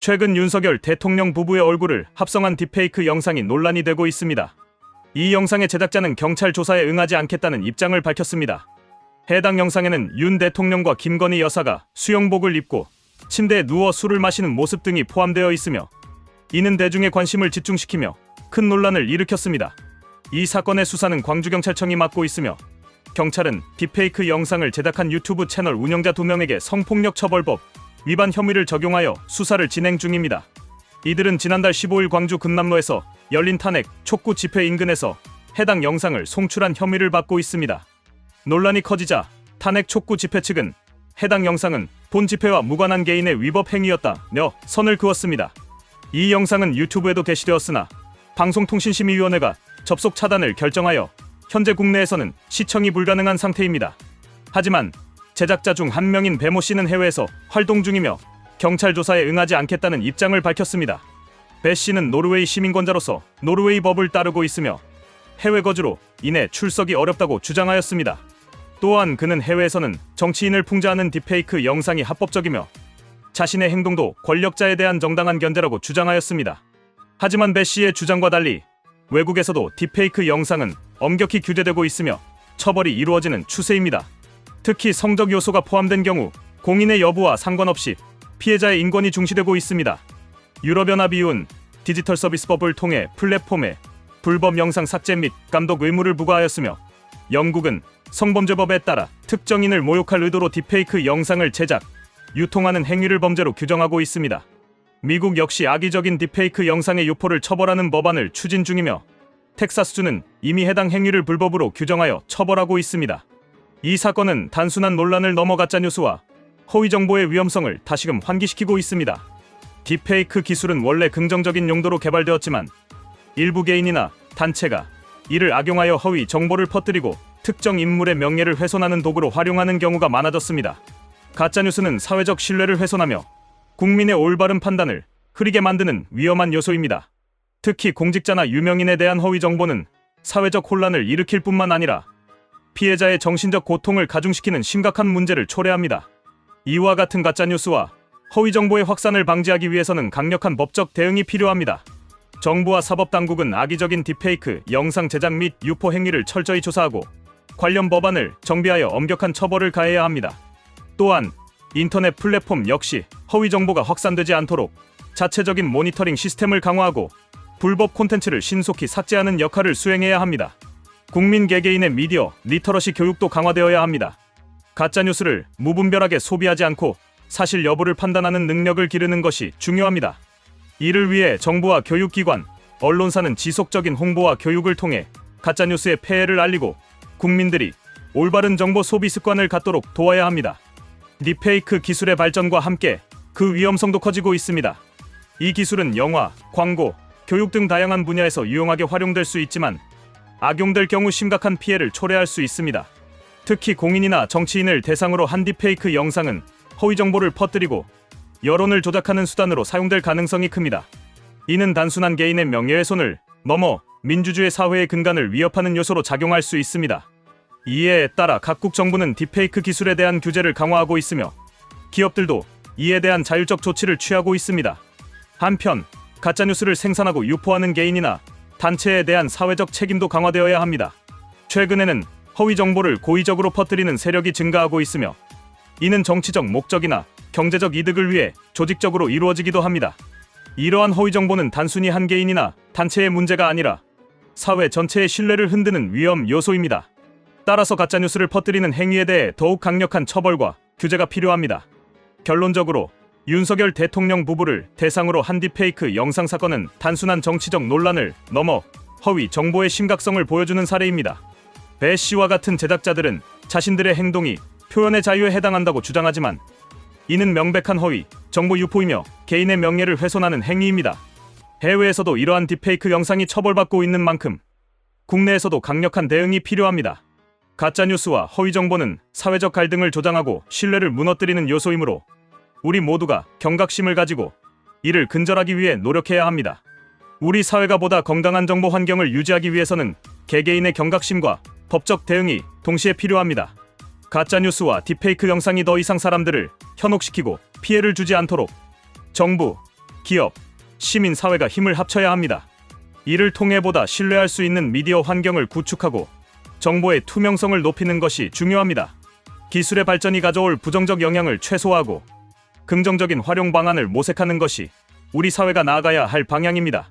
최근 윤석열 대통령 부부의 얼굴을 합성한 딥페이크 영상이 논란이 되고 있습니다. 이 영상의 제작자는 경찰 조사에 응하지 않겠다는 입장을 밝혔습니다. 해당 영상에는 윤 대통령과 김건희 여사가 수영복을 입고 침대에 누워 술을 마시는 모습 등이 포함되어 있으며 이는 대중의 관심을 집중시키며 큰 논란을 일으켰습니다. 이 사건의 수사는 광주경찰청이 맡고 있으며 경찰은 딥페이크 영상을 제작한 유튜브 채널 운영자 2명에게 성폭력처벌법 위반 혐의를 적용하여 수사를 진행 중입니다. 이들은 지난달 15일 광주 금남로에서 열린 탄핵 촉구 집회 인근에서 해당 영상을 송출한 혐의를 받고 있습니다. 논란이 커지자 탄핵 촉구 집회 측은 해당 영상은 본 집회와 무관한 개인의 위법 행위였다며 선을 그었습니다. 이 영상은 유튜브에도 게시되었으나 방송통신심의위원회가 접속 차단을 결정하여 현재 국내에서는 시청이 불가능한 상태입니다. 하지만 제작자 중 한 명인 배모 씨는 해외에서 활동 중이며 경찰 조사에 응하지 않겠다는 입장을 밝혔습니다. 배 씨는 노르웨이 시민권자로서 노르웨이 법을 따르고 있으며 해외 거주로 인해 출석이 어렵다고 주장하였습니다. 또한 그는 해외에서는 정치인을 풍자하는 딥페이크 영상이 합법적이며 자신의 행동도 권력자에 대한 정당한 견제라고 주장하였습니다. 하지만 배 씨의 주장과 달리 외국에서도 딥페이크 영상은 엄격히 규제되고 있으며 처벌이 이루어지는 추세입니다. 특히 성적 요소가 포함된 경우 공인의 여부와 상관없이 피해자의 인권이 중시되고 있습니다. 유럽연합-EU는 디지털 서비스법을 통해 플랫폼에 불법 영상 삭제 및 감독 의무를 부과하였으며 영국은 성범죄법에 따라 특정인을 모욕할 의도로 딥페이크 영상을 제작, 유통하는 행위를 범죄로 규정하고 있습니다. 미국 역시 악의적인 딥페이크 영상의 유포를 처벌하는 법안을 추진 중이며 텍사스주는 이미 해당 행위를 불법으로 규정하여 처벌하고 있습니다. 이 사건은 단순한 논란을 넘어 가짜뉴스와 허위정보의 위험성을 다시금 환기시키고 있습니다. 딥페이크 기술은 원래 긍정적인 용도로 개발되었지만 일부 개인이나 단체가 이를 악용하여 허위 정보를 퍼뜨리고 특정 인물의 명예를 훼손하는 도구로 활용하는 경우가 많아졌습니다. 가짜뉴스는 사회적 신뢰를 훼손하며 국민의 올바른 판단을 흐리게 만드는 위험한 요소입니다. 특히 공직자나 유명인에 대한 허위 정보는 사회적 혼란을 일으킬 뿐만 아니라 피해자의 정신적 고통을 가중시키는 심각한 문제를 초래합니다. 이와 같은 가짜뉴스와 허위 정보의 확산을 방지하기 위해서는 강력한 법적 대응이 필요합니다. 정부와 사법당국은 악의적인 딥페이크 영상 제작 및 유포 행위를 철저히 조사하고 관련 법안을 정비하여 엄격한 처벌을 가해야 합니다. 또한 인터넷 플랫폼 역시 허위 정보가 확산되지 않도록 자체적인 모니터링 시스템을 강화하고 불법 콘텐츠를 신속히 삭제하는 역할을 수행해야 합니다. 국민 개개인의 미디어 리터러시 교육도 강화되어야 합니다. 가짜뉴스를 무분별하게 소비하지 않고 사실 여부를 판단하는 능력을 기르는 것이 중요합니다. 이를 위해 정부와 교육기관, 언론사는 지속적인 홍보와 교육을 통해 가짜뉴스의 폐해를 알리고 국민들이 올바른 정보 소비 습관을 갖도록 도와야 합니다. 딥페이크 기술의 발전과 함께 그 위험성도 커지고 있습니다. 이 기술은 영화, 광고, 교육 등 다양한 분야에서 유용하게 활용될 수 있지만 악용될 경우 심각한 피해를 초래할 수 있습니다. 특히 공인이나 정치인을 대상으로 한 딥페이크 영상은 허위 정보를 퍼뜨리고 여론을 조작하는 수단으로 사용될 가능성이 큽니다. 이는 단순한 개인의 명예훼손을 넘어 민주주의 사회의 근간을 위협하는 요소로 작용할 수 있습니다. 이에 따라 각국 정부는 딥페이크 기술에 대한 규제를 강화하고 있으며 기업들도 이에 대한 자율적 조치를 취하고 있습니다. 한편 가짜뉴스를 생산하고 유포하는 개인이나 단체에 대한 사회적 책임도 강화되어야 합니다. 최근에는 허위 정보를 고의적으로 퍼뜨리는 세력이 증가하고 있으며 이는 정치적 목적이나 경제적 이득을 위해 조직적으로 이루어지기도 합니다. 이러한 허위 정보는 단순히 한 개인이나 단체의 문제가 아니라 사회 전체의 신뢰를 흔드는 위험 요소입니다. 따라서 가짜뉴스를 퍼뜨리는 행위에 대해 더욱 강력한 처벌과 규제가 필요합니다. 결론적으로 윤석열 대통령 부부를 대상으로 한 딥페이크 영상 사건은 단순한 정치적 논란을 넘어 허위 정보의 심각성을 보여주는 사례입니다. 배 씨와 같은 제작자들은 자신들의 행동이 표현의 자유에 해당한다고 주장하지만 이는 명백한 허위 정보 유포이며 개인의 명예를 훼손하는 행위입니다. 해외에서도 이러한 딥페이크 영상이 처벌받고 있는 만큼 국내에서도 강력한 대응이 필요합니다. 가짜뉴스와 허위 정보는 사회적 갈등을 조장하고 신뢰를 무너뜨리는 요소이므로 우리 모두가 경각심을 가지고 이를 근절하기 위해 노력해야 합니다. 우리 사회가 보다 건강한 정보 환경을 유지하기 위해서는 개개인의 경각심과 법적 대응이 동시에 필요합니다. 가짜뉴스와 딥페이크 영상이 더 이상 사람들을 현혹시키고 피해를 주지 않도록 정부, 기업, 시민 사회가 힘을 합쳐야 합니다. 이를 통해 보다 신뢰할 수 있는 미디어 환경을 구축하고 정보의 투명성을 높이는 것이 중요합니다. 기술의 발전이 가져올 부정적 영향을 최소화하고 긍정적인 활용 방안을 모색하는 것이 우리 사회가 나아가야 할 방향입니다.